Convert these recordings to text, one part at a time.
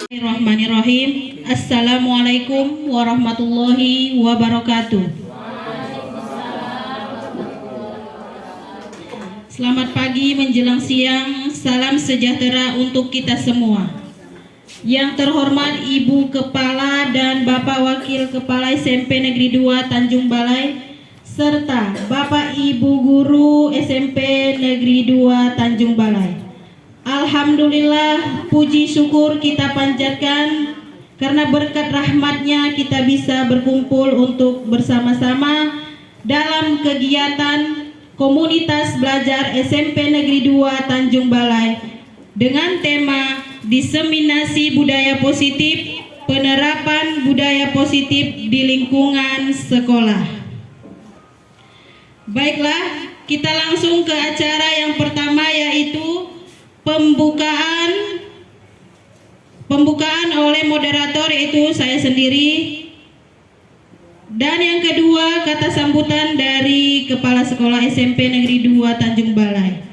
Bismillahirrahmanirrahim. Assalamualaikum warahmatullahi wabarakatuh. Selamat pagi menjelang siang. Salam sejahtera untuk kita semua. Yang terhormat Ibu Kepala dan Bapak Wakil Kepala SMP Negeri 2 Tanjung Balai, serta Bapak Ibu Guru SMP Negeri 2 Tanjung Balai. Alhamdulillah, puji syukur kita panjatkan karena berkat rahmatnya kita bisa berkumpul untuk bersama-sama dalam kegiatan komunitas belajar SMP Negeri 2 Tanjung Balai dengan tema diseminasi budaya positif, penerapan budaya positif di lingkungan sekolah. Baiklah, kita langsung ke acara yang pertama, yaitu pembukaan oleh moderator, yaitu saya sendiri, dan yang kedua kata sambutan dari Kepala Sekolah SMP Negeri 2 Tanjung Balai.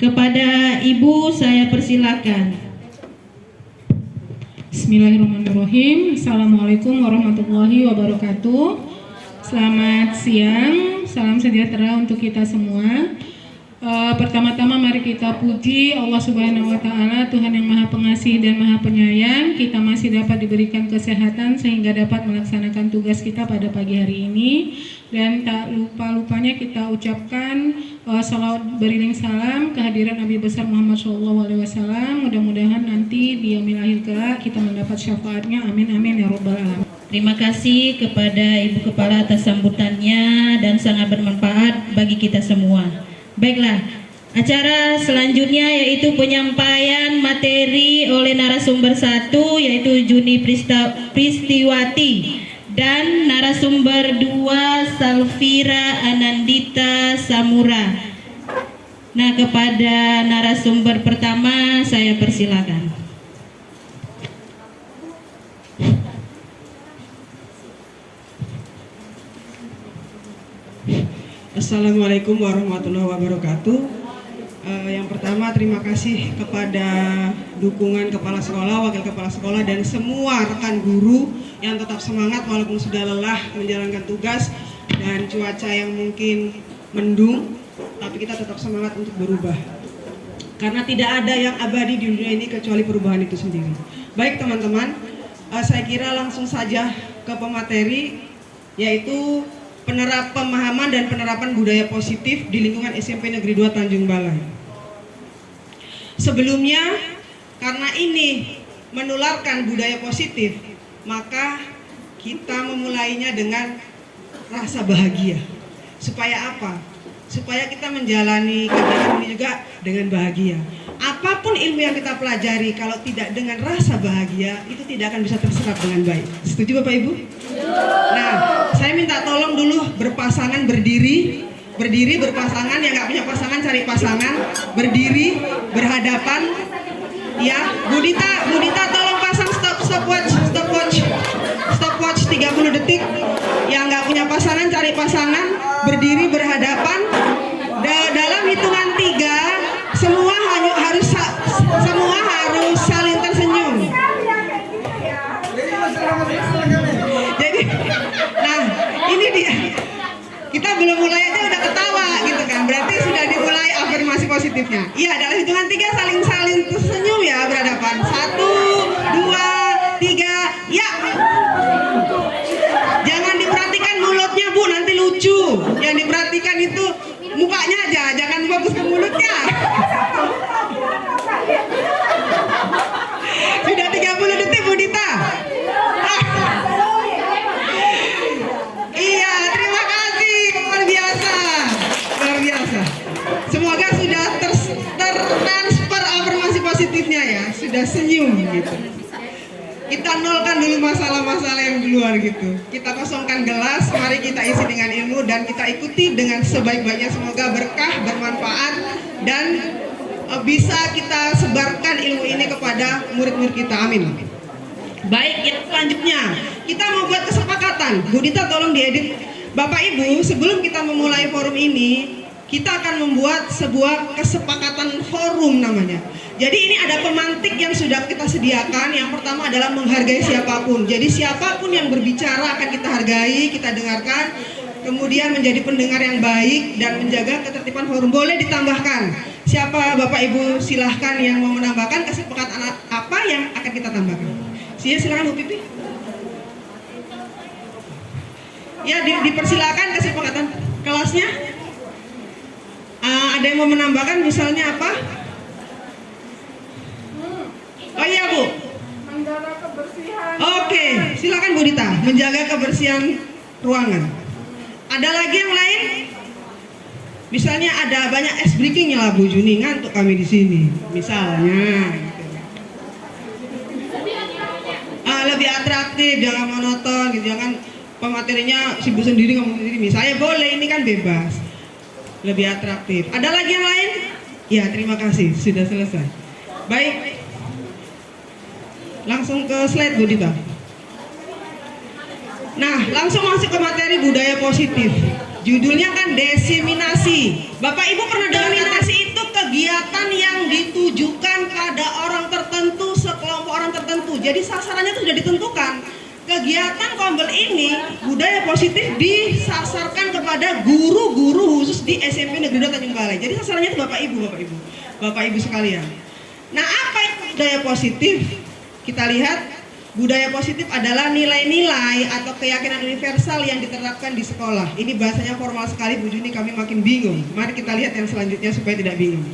Kepada Ibu saya persilakan. Bismillahirrahmanirrahim. Assalamualaikum warahmatullahi wabarakatuh. Selamat siang, salam sejahtera untuk kita semua. Pertama-tama mari kita puji Allah Subhanahu wa Ta'ala, Tuhan yang Maha Pengasih dan Maha Penyayang. Kita masih dapat diberikan kesehatan sehingga dapat melaksanakan tugas kita pada pagi hari ini. Dan tak lupa-lupanya kita ucapkan salawat beriring salam kehadiran Nabi besar Muhammad SAW. Mudah-mudahan nanti di yaumil akhir kelak kita mendapat syafaatnya. Amin amin ya rabbal alamin. Terima kasih kepada Ibu Kepala atas sambutannya dan sangat bermanfaat bagi kita semua. Baiklah, acara selanjutnya yaitu penyampaian materi oleh narasumber 1, yaitu Juni Pristiwati, dan narasumber 2 Salvira Anandita Samura. Nah, kepada narasumber pertama saya persilakan. Assalamualaikum warahmatullahi wabarakatuh. Yang pertama, terima kasih kepada dukungan kepala sekolah, wakil kepala sekolah, dan semua rekan guru yang tetap semangat walaupun sudah lelah menjalankan tugas dan cuaca yang mungkin mendung, tapi kita tetap semangat untuk berubah. Karena tidak ada yang abadi di dunia ini kecuali perubahan itu sendiri. Baik teman-teman, saya kira langsung saja ke pemateri, yaitu pemahaman dan penerapan budaya positif di lingkungan SMP Negeri 2 Tanjung Balai. Sebelumnya, karena ini menularkan budaya positif, maka kita memulainya dengan rasa bahagia. Supaya apa? Supaya kita menjalani kegiatan ini juga dengan bahagia. Apapun ilmu yang kita pelajari, kalau tidak dengan rasa bahagia, itu tidak akan bisa terserap dengan baik. Setuju Bapak Ibu? Nah, saya minta tolong dulu berpasangan berdiri berpasangan, yang nggak punya pasangan cari pasangan, berdiri berhadapan. Ya, Bu Dita tolong pasang stopwatch 30 detik. Yang nggak punya pasangan cari pasangan, berdiri berhadapan. Dalam hitungan 3 semua harus saling tersenyum. Jadi, nah ini dia. Kita belum mulai aja udah ketawa gitu kan. Berarti sudah dimulai afirmasi positifnya. Iya, dalam hitungan 3 saling tersenyum ya, berhadapan. 1, 2, 3, ya. Jangan diperhatikan mulutnya Bu, nanti lucu. Yang diperhatikan itu mukanya aja, jangan fokus ke mulutnya. Sudah 30 detik Bu Dita. Iya, terima kasih, luar biasa. Semoga sudah tertransfer afirmasi positifnya ya, sudah senyum gitu. Kita nolkan dulu masalah-masalah yang di luar gitu. Kita kosongkan gelas, mari kita isi dengan ilmu dan kita ikuti dengan sebaik-baiknya. Semoga berkah, bermanfaat, dan bisa kita sebarkan ilmu ini kepada murid-murid kita. Amin. Baik, yang selanjutnya kita mau buat kesepakatan. Bu Dita tolong diedit. Bapak Ibu, sebelum kita memulai forum ini, kita akan membuat sebuah kesepakatan forum namanya. Jadi ini ada pemantik yang sudah kita sediakan. Yang pertama adalah menghargai siapapun. Jadi siapapun yang berbicara akan kita hargai, kita dengarkan. Kemudian menjadi pendengar yang baik dan menjaga ketertiban forum. Boleh ditambahkan. Siapa Bapak Ibu silahkan yang mau menambahkan kesepakatan apa yang akan kita tambahkan. Silakan Bu Pipi. Ya, dipersilakan kesepakatan kelasnya. Ada yang mau menambahkan misalnya apa? Oh iya Bu. Menjaga kebersihan. Oke, silakan Bu Dita. Menjaga kebersihan ruangan. Ada lagi yang lain? Misalnya ada banyak ice breakingnya lah Bu Juni, ngantuk kami di sini. Misalnya. Lebih atraktif, jangan monoton gitu, jangan pematerinya sibuk sendiri ngomong sendiri. Misalnya boleh, ini kan bebas. Lebih atraktif. Ada lagi yang lain? Ya, terima kasih, sudah selesai. Baik. Langsung ke slide Bu Dita. Nah, langsung masuk ke materi budaya positif. Judulnya kan diseminasi. Bapak Ibu pernah diseminasi itu kegiatan yang ditujukan pada orang tertentu, sekelompok orang tertentu. Jadi sasarannya itu sudah ditentukan. Kegiatan Kombel ini budaya positif disasarkan kepada guru-guru khusus di SMP Negeri 2 Tanjung Balai. Jadi sasarannya itu Bapak Ibu sekalian. Nah, apa itu budaya positif? Kita lihat budaya positif adalah nilai-nilai atau keyakinan universal yang diterapkan di sekolah. Ini bahasanya formal sekali Bu Juni, kami makin bingung. Mari kita lihat yang selanjutnya supaya tidak bingung.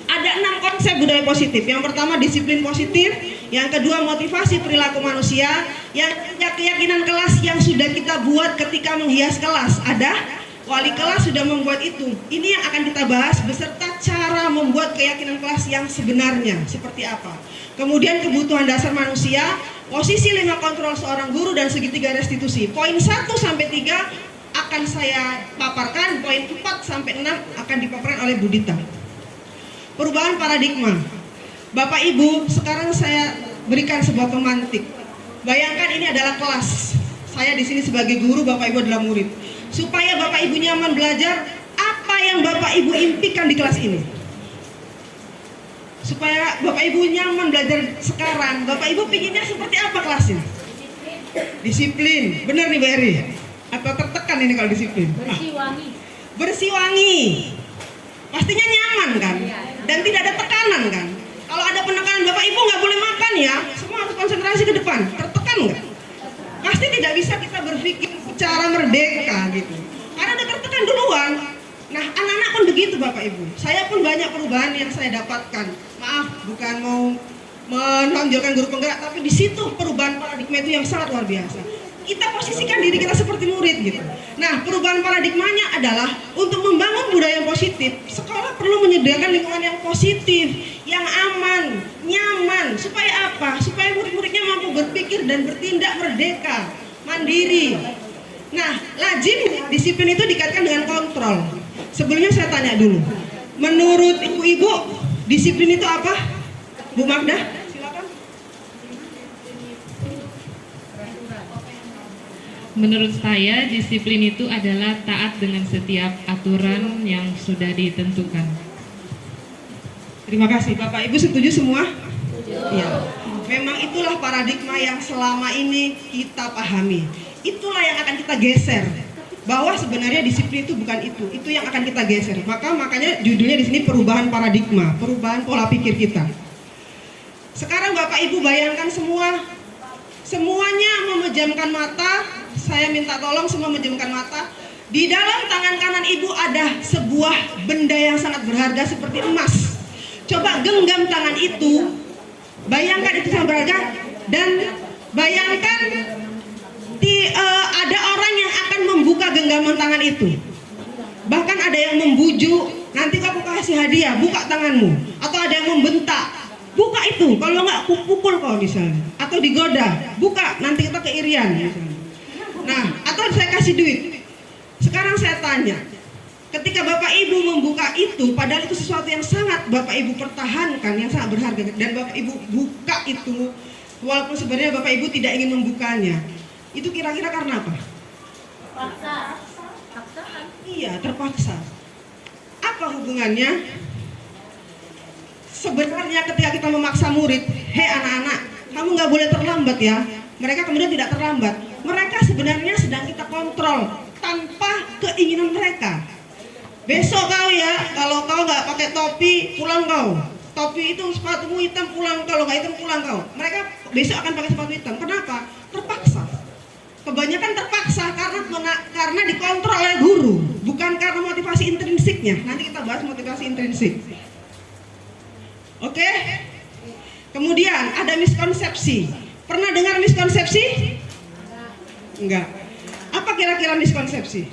Ada 6 konsep budaya positif. Yang pertama disiplin positif, yang kedua motivasi perilaku manusia, yang ketiga keyakinan kelas yang sudah kita buat ketika menghias kelas. Ada wali kelas sudah membuat itu. Ini yang akan kita bahas beserta cara membuat keyakinan kelas yang sebenarnya seperti apa. Kemudian kebutuhan dasar manusia, posisi 5 kontrol seorang guru dan segitiga restitusi. Poin 1 sampai 3 akan saya paparkan, poin 4 sampai 6 akan dipaparkan oleh Bu Dita. Perubahan paradigma. Bapak Ibu, sekarang saya berikan sebuah pemantik. Bayangkan ini adalah kelas. Saya di sini sebagai guru, Bapak Ibu adalah murid. Supaya Bapak Ibu nyaman belajar, apa yang Bapak Ibu impikan di kelas ini? Supaya Bapak Ibu nyaman belajar sekarang, Bapak Ibu pinginnya seperti apa kelasnya? Disiplin. Benar nih Mbak Eri? Atau tertekan ini kalau disiplin? Bersih wangi. Pastinya nyaman kan? Dan tidak ada tekanan kan? Kalau ada penekanan, Bapak Ibu nggak boleh makan ya, semua harus konsentrasi ke depan. Tertekan nggak? Pasti tidak bisa kita berpikir secara merdeka gitu, karena udah tertekan duluan. Nah, anak-anak pun begitu Bapak Ibu. Saya pun banyak perubahan yang saya dapatkan. Maaf, bukan mau menonjolkan guru penggerak, tapi di situ perubahan paradigma itu yang sangat luar biasa. Kita posisikan diri kita seperti murid gitu. Nah, perubahan paradigmanya adalah untuk membangun budaya positif, sekolah perlu menyediakan lingkungan yang positif, yang aman, nyaman. Supaya apa? Supaya murid-muridnya mampu berpikir dan bertindak merdeka, mandiri. Nah, lazim disiplin itu dikaitkan dengan kontrol. Sebelumnya saya tanya dulu, menurut ibu-ibu disiplin itu apa? Bu Magda, silakan. Menurut saya, disiplin itu adalah taat dengan setiap aturan yang sudah ditentukan. Terima kasih. Bapak Ibu setuju semua? Ya. Memang itulah paradigma yang selama ini kita pahami. Itulah yang akan kita geser. Bahwa sebenarnya disiplin itu bukan itu. Itu yang akan kita geser. Makanya judulnya di sini perubahan paradigma, perubahan pola pikir kita. Sekarang Bapak Ibu bayangkan semuanya memejamkan mata. Saya minta tolong semua memejamkan mata. Di dalam tangan kanan Ibu ada sebuah benda yang sangat berharga seperti emas. Coba genggam tangan itu. Bayangkan itu sangat berharga. Dan bayangkan ada orang yang akan membuka genggaman tangan itu. Bahkan ada yang membujuk, nanti aku kasih hadiah, buka tanganmu. Atau ada yang membentak, buka itu, kalau nggak aku pukul kau misalnya. Atau digoda, buka, nanti kita keirian misalnya. Nah, atau saya kasih duit. Sekarang saya tanya, ketika Bapak Ibu membuka itu, padahal itu sesuatu yang sangat Bapak Ibu pertahankan, yang sangat berharga, dan Bapak Ibu buka itu, walaupun sebenarnya Bapak Ibu tidak ingin membukanya, itu kira-kira karena apa? Terpaksa. Iya, terpaksa. Apa hubungannya? Sebenarnya ketika kita memaksa murid, hei anak-anak, kamu nggak boleh terlambat ya. Mereka kemudian tidak terlambat. Mereka sebenarnya sedang kita kontrol tanpa keinginan mereka. Besok kau ya, kalau kau nggak pakai topi, pulang kau. Topi itu sepatumu hitam, pulang. Kalau nggak hitam, pulang kau. Mereka besok akan pakai sepatu hitam. Kenapa? Terpaksa. Kebanyakan terpaksa karena dikontrol oleh guru, bukan karena motivasi intrinsiknya. Nanti kita bahas motivasi intrinsik. Oke? Kemudian ada miskonsepsi. Pernah dengar miskonsepsi? Enggak. Apa kira-kira miskonsepsi?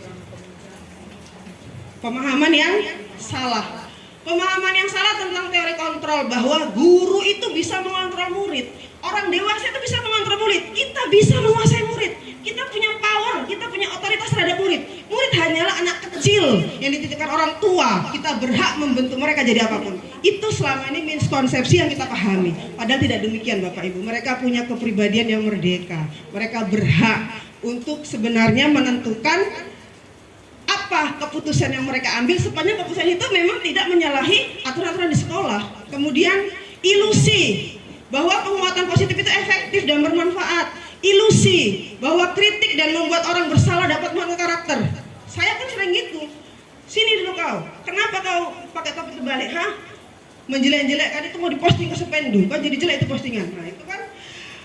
Pemahaman yang salah. Pemahaman yang salah tentang teori kontrol, bahwa guru itu bisa mengontrol murid. Orang dewasa itu bisa mengontrol murid. Kita bisa menguasai murid. Kita punya power, kita punya otoritas terhadap murid. Murid hanyalah anak kecil yang dititipkan orang tua. Kita berhak membentuk mereka jadi apapun. Itu selama ini miskonsepsi yang kita pahami. Padahal tidak demikian Bapak Ibu. Mereka punya kepribadian yang merdeka. Mereka berhak untuk sebenarnya menentukan apa keputusan yang mereka ambil, sepanjang keputusan itu memang tidak menyalahi aturan-aturan di sekolah. Kemudian ilusi bahwa penguatan positif itu efektif dan bermanfaat. Ilusi bahwa kritik dan membuat orang bersalah dapat membangun karakter. Saya pun sering gitu. Sini dulu kau, kenapa kau pakai topi terbalik? Hah? Menjelek-jelek kan itu mau diposting ke Sependu, kan jadi jelek itu postingan. Nah itu kan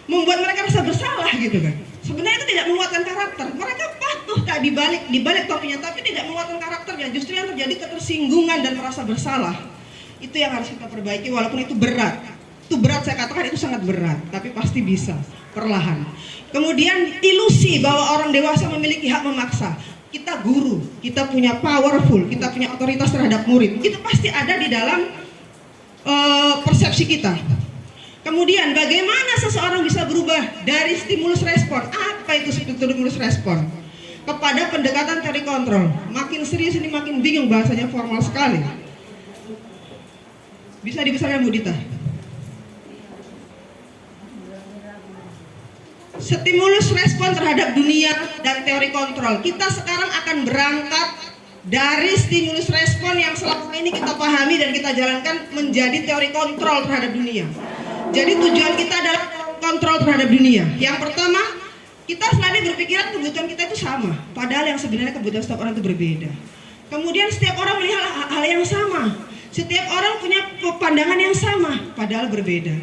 membuat mereka rasa bersalah gitu kan. Sebenarnya itu tidak menguatkan karakter. Mereka patuh tak dibalik topinya, tapi tidak menguatkan karakternya. Justru yang terjadi ketersinggungan dan merasa bersalah. Itu yang harus kita perbaiki, walaupun itu berat. Itu berat, saya katakan itu sangat berat, tapi pasti bisa perlahan. Kemudian ilusi bahwa orang dewasa memiliki hak memaksa. Kita guru, kita punya powerful, kita punya otoritas terhadap murid. Itu pasti ada di dalam persepsi kita. Kemudian bagaimana seseorang bisa berubah dari stimulus respon? Apa itu stimulus respon? Kepada pendekatan teori kontrol. Makin serius ini makin bingung, bahasanya formal sekali. Bisa dibesarkan Bu Dita. Stimulus respon terhadap dunia dan teori kontrol. Kita sekarang akan berangkat dari stimulus respon yang selama ini kita pahami dan kita jalankan menjadi teori kontrol terhadap dunia. Jadi tujuan kita adalah kontrol terhadap dunia. Yang pertama, kita selalu berpikiran kebutuhan kita itu sama, padahal yang sebenarnya kebutuhan setiap orang itu berbeda. Kemudian setiap orang melihat hal yang sama, setiap orang punya pandangan yang sama, padahal berbeda.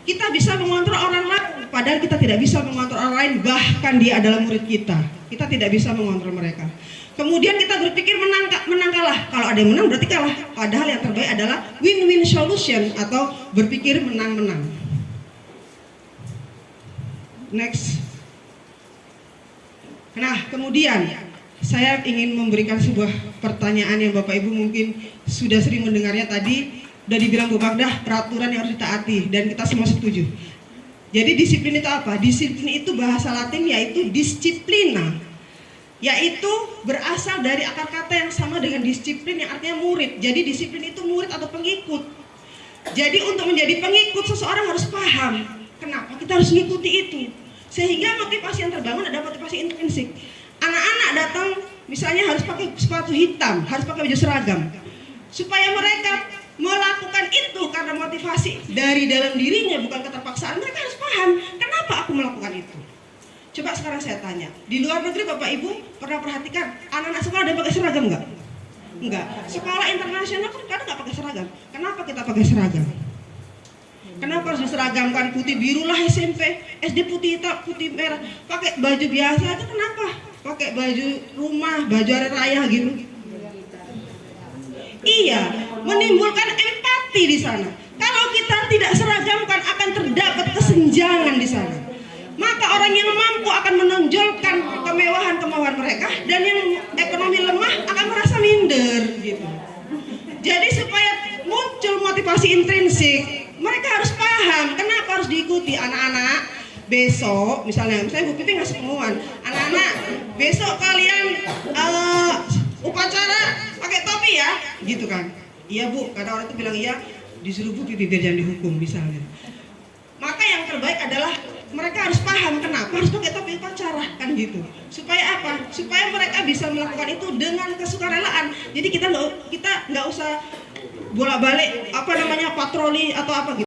Kita bisa mengontrol orang lain, padahal kita tidak bisa mengontrol orang lain, bahkan dia adalah murid kita. Kita tidak bisa mengontrol mereka. Kemudian kita berpikir menang kalah. Kalau ada yang menang berarti kalah. Padahal yang terbaik adalah win-win solution atau berpikir menang-menang. Next. Nah, kemudian saya ingin memberikan sebuah pertanyaan yang Bapak Ibu mungkin sudah sering mendengarnya tadi. Udah dibilang Bu Magdah, peraturan yang harus ditaati dan kita semua setuju. Jadi disiplin itu apa? Disiplin itu bahasa Latin yaitu disciplina, yaitu berasal dari akar kata yang sama dengan disiplin yang artinya murid. Jadi disiplin itu murid atau pengikut. Jadi untuk menjadi pengikut seseorang harus paham kenapa kita harus mengikuti itu. Sehingga motivasi yang terbangun adalah motivasi intrinsik. Anak-anak datang misalnya harus pakai sepatu hitam, harus pakai baju seragam. Supaya mereka melakukan itu karena motivasi dari dalam dirinya, bukan keterpaksaan. Mereka harus paham kenapa aku melakukan itu. Coba sekarang saya tanya, di luar negeri Bapak Ibu pernah perhatikan anak-anak sekolah ada yang pakai seragam nggak? Enggak. Sekolah internasional pun kadang nggak pakai seragam. Kenapa kita pakai seragam? Kenapa harus diseragamkan putih biru lah SMP, SD putih hitam, putih merah, pakai baju biasa itu kenapa? Pakai baju rumah, baju hari raya gitu. Iya, menimbulkan empati di sana. Kalau kita tidak seragamkan akan terdapat kesenjangan di sana. Maka orang yang mampu akan menonjolkan kemewahan mereka, dan yang ekonomi lemah akan merasa minder gitu. Jadi supaya muncul motivasi intrinsik, mereka harus paham kenapa harus diikuti. Anak-anak besok, misalnya Bu Pipi ngasih pengumuman, anak-anak besok kalian upacara pakai topi ya, gitu kan? Iya Bu, kata orang itu bilang iya, disuruh Bu Pipi biar jangan dihukum misalnya. Maka yang terbaik adalah mereka harus paham kenapa harus pakai topi upacara kan gitu. Supaya apa? Supaya mereka bisa melakukan itu dengan kesukarelaan. Jadi kita nggak usah bolak-balik patroli atau apa gitu.